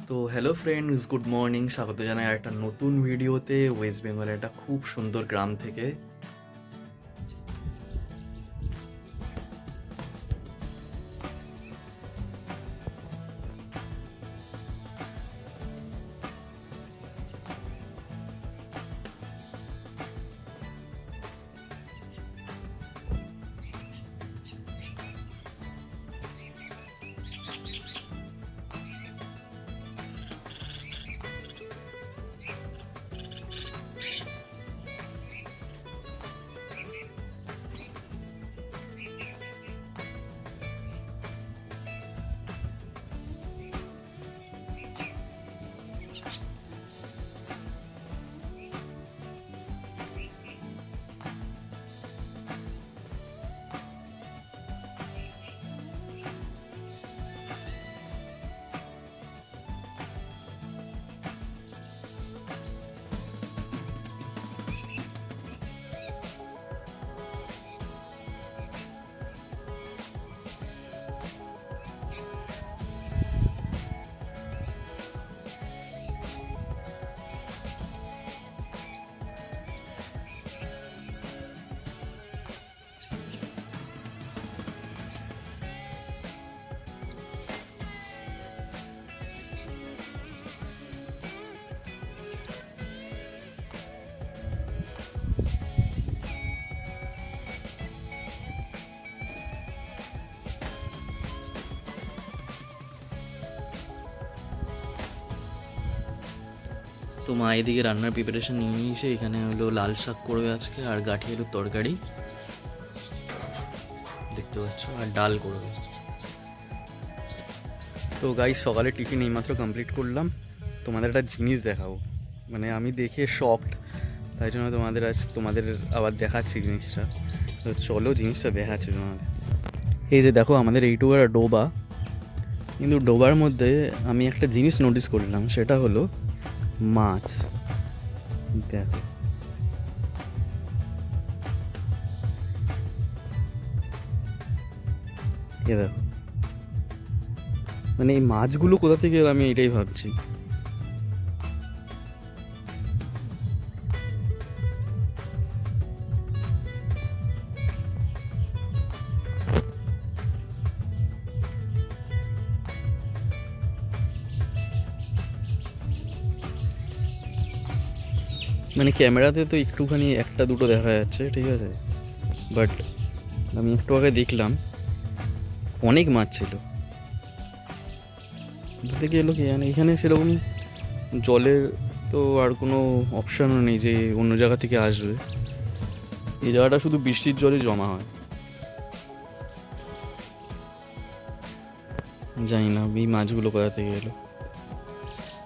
তো hello friends, good morning. স্বাগত জানাই একটা নতুন ভিডিওতে ওয়েস্ট বেঙ্গলের একটা খুব সুন্দর গ্রাম থেকে। তো মা এদিকে রান্নার প্রিপারেশন নিয়ে নিয়েছে। এখানে হলো লাল শাক করবে আজকে, আর গাঠি আলুর তরকারি দেখতে পাচ্ছ, আর ডাল করবে। তো গাইস, সকালে টিফিন এইমাত্র কমপ্লিট করলাম। তোমাদের একটা জিনিস দেখাবো, মানে আমি দেখে শকড, তাই জন্য তোমাদের আবার দেখাচ্ছি জিনিসটা। তো চলো জিনিসটা দেখাচ্ছি তোমাদের। এই যে দেখো, আমাদের এইটুকু একটা ডোবা, কিন্তু ডোবার মধ্যে আমি একটা জিনিস নোটিস করলাম, সেটা হলো মাছ। দেখো, এ দেখো, মানে এই মাছগুলো কোথা থেকে এলো আমি এটাই ভাবছি। মানে ক্যামেরাতে তো একটুখানি একটা দুটো দেখা যাচ্ছে, ঠিক আছে, বাট আমি একটু আগে দেখলাম অনেক মাছ ছিল। কোথা থেকে এলো কি জানে। এখানে সেরকম জলের তো আর কোনো অপশানও নেই যে অন্য জায়গা থেকে আসবে। এই জায়গাটা শুধু বৃষ্টির জলে জমা হয়। জানি না এই মাছগুলো কোথা থেকে এলো।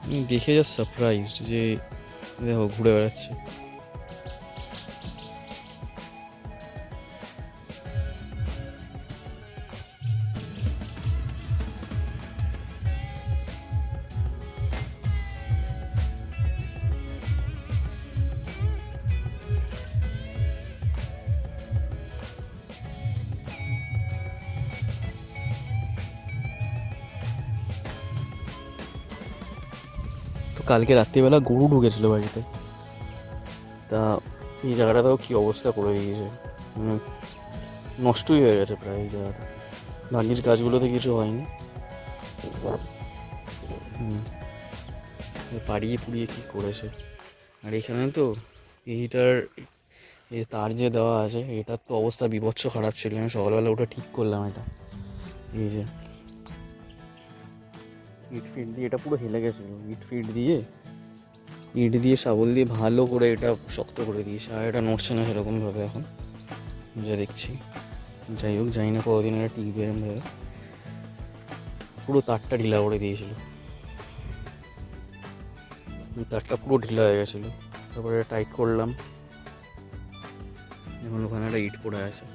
আমি দেখে যা সারপ্রাইজড যে দেখো ঘুরে বেড়াচ্ছে। তো কালকে রাত্রিবেলা গরু ঢুকেছিল বাড়িতে, তা এই জায়গাটাতেও কী অবস্থা করে দিয়েছে, মানে নষ্টই হয়ে গেছে প্রায় এই জায়গাটা। ভাগ্যিস গাছগুলোতে কিছু হয়নি। পাড়িয়ে পুড়িয়ে কী করেছে। আর এখানে তো এইটার তার যে দেওয়া আছে, এটার তো অবস্থা বিভৎস খারাপ ছিল। আমি সকালবেলা ওটা ঠিক করলাম। এটা এই যে ইট ফিট দিয়ে এটা পুরো হেলে গেছিলো। ইট দিয়ে শাবল দিয়ে ভালো করে এটা শক্ত করে দিয়েছে, আর এটা নড়ছে না সেরকমভাবে এখন যা দেখছি। যাই হোক, জানি না কতদিন এটা টিকবে এরমভাবে। পুরো তারটা ঢিলা করে দিয়েছিল, তারটা পুরো ঢিলা হয়ে গেছিলো। তারপরে টাইট করলাম, এখন ওখানে একটা ইট পড়ে আছে।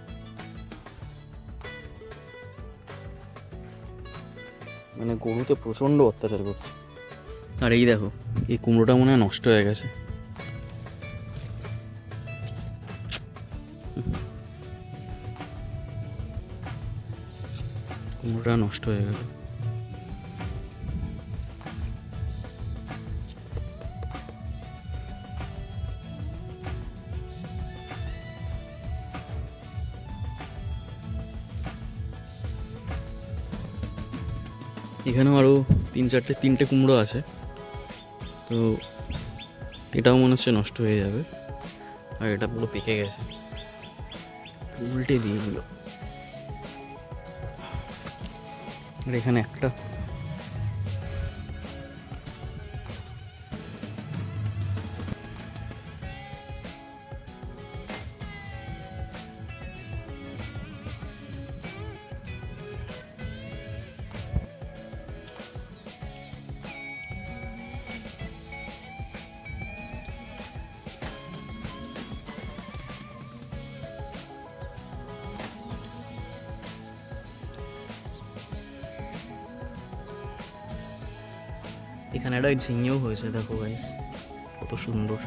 মানে গরুতে প্রচণ্ড অত্যাচার করছে। আর এই দেখো, এই কুমড়োটা মনে হয় নষ্ট হয়ে গেছে। কুমড়োটা নষ্ট হয়ে গেল। এখানেও আরও তিনটে কুমড়ো আছে, তো এটাও মনে হচ্ছে নষ্ট হয়ে যাবে, আর এটা পুরো পেকে গেছে, উল্টে দিয়ে দিল। আর এখানে একটা এখানে একটা ঝিঙেও হয়েছে, দেখো গাইস কত সুন্দর।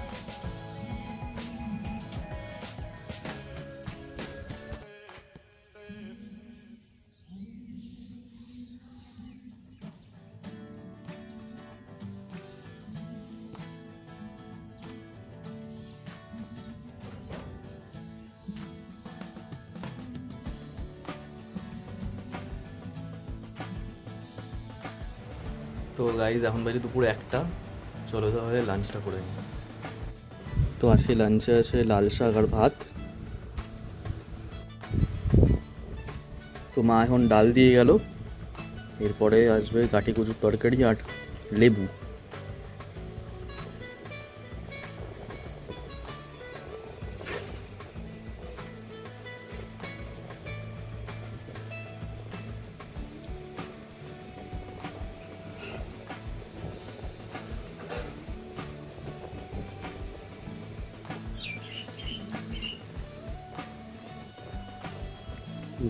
তো গাইজ এখন বাজে দুপুর 1টা, চলো তাহলে লাঞ্চটা করে নিই। তো আজকে লাঞ্চে আছে লাল শাক আর ভাত। তো মা এখন ডাল দিয়ে গেল, এরপরে আসবে কাঠি কচুর তরকারি আর লেবু।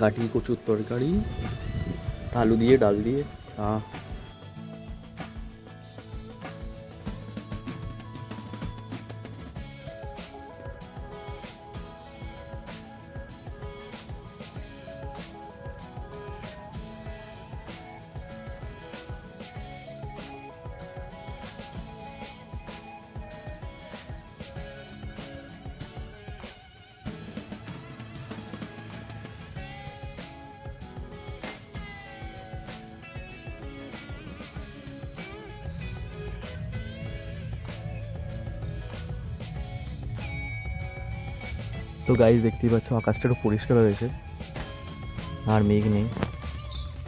গাঠি কচুর তরকারি, আলু দিয়ে ডাল দিয়ে। তো গাইজ দেখতেই পাচ্ছ আকাশটা একটু পরিষ্কার হয়েছে, আর মেঘ নেই।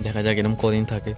দেখা যাক এরকম কদিন থাকে।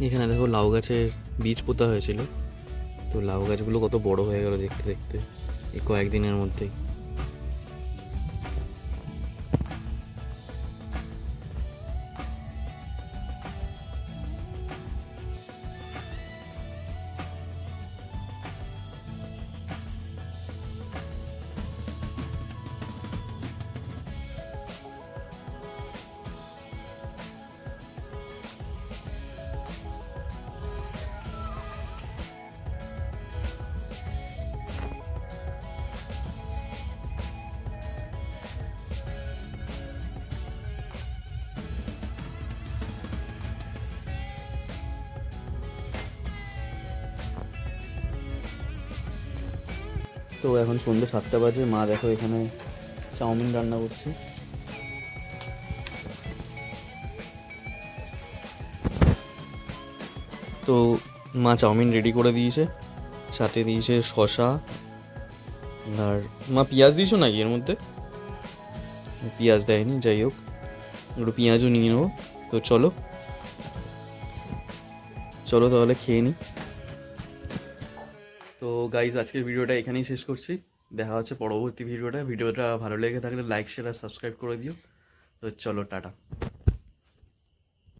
এখানে দেখো লাউ গাছের বীজ পোঁতা হয়েছিল, তো লাউ গাছগুলো কত বড় হয়ে গেল দেখতে দেখতে এই কয়েকদিনের মধ্যেই। তো এখন সন্ধ্যে 7টা বাজে, মা দেখো এখানে চাউমিন রান্না করছে। তো মা চাউমিন রেডি করে দিয়েছে, সাথে দিয়েছে শসা, আর মা পেঁয়াজ দিয়েছো নাকি এর মধ্যে? পেঁয়াজ দেয়নি, যাই হোক একটু পেঁয়াজও নিয়ে নেবো। তো চলো চলো তাহলে খেয়ে নিই। তো গাইজ আজকের ভিডিওটা এখানেই শেষ করছি, দেখা হচ্ছে পরবর্তী ভিডিওটা ভালো লেগে থাকলে লাইক শেয়ার আর সাবস্ক্রাইব করে দিও। তো চলো টাটা।